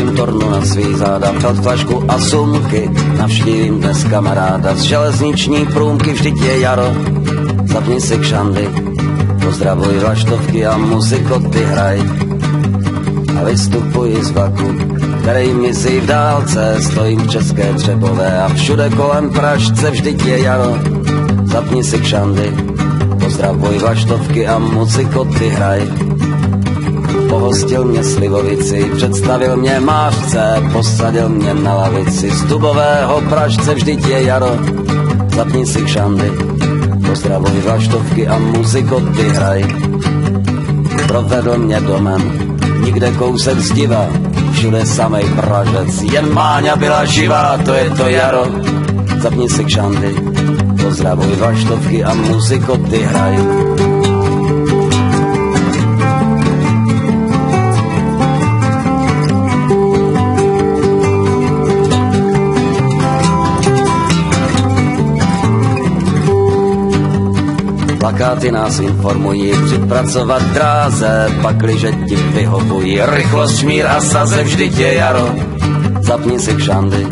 Nosím tornu na svý záda, flašku a sumky. Navštívím dnes kamaráda z železniční průmky, vždyť je jaro. Zapni si kšandy, pozdravuj vlaštovky a muzikoty hraj. A vystupuji z vlaku, který mizí v dálce. Stojím v České Třebové a všude kolem Pražce, vždyť je jaro. Zapni si kšandy, pozdravuj vlaštovky a muzikoty hraj. Pohostil mě slivovici, představil mě mářce, posadil mě na lavici z dubového Pražce, vždyť je jaro. Zapni si kšandy, pozdravuj vlaštovky a muzikoty hraj. Provedl mě domem, nikde kousek zdiva, všude samej Pražec, jen Máňa byla živá, to je to jaro. Zapni si kšandy, pozdravuj vlaštovky a muzikoty hraj. Plakáty nás informují, připracovat dráze, pakliže ti vyhovují rychlost, šmír a saze, vždyť je jaro. Zapni si kšandy,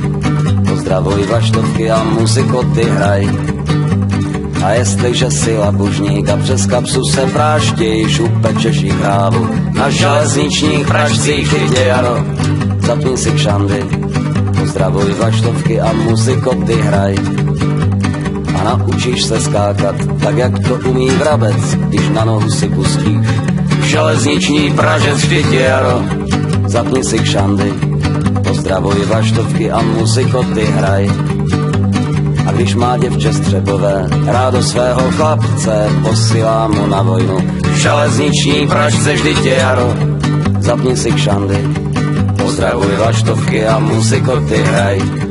pozdravuj vlaštovky a muzikoty hraj. A jestliže si labužník a přes kapsu se práštíš, upečeš jí krávu na železničních pražcích, vždyť je jaro. Zapni si kšandy, pozdravuj vlaštovky a muzikoty hraj. A naučíš se skákat, tak jak to umí vrabec, když na nohu si pustíš železniční Pražec, vždyť je jaro. Zapni si kšandy, pozdravuj vlaštovky a muzikoty hraj. A když má děvče Střebové rádo svého chlapce, posílá mu na vojnu železniční Pražce, vždyť je jaro. Zapni si kšandy, pozdravuj vlaštovky a muzikoty hraj.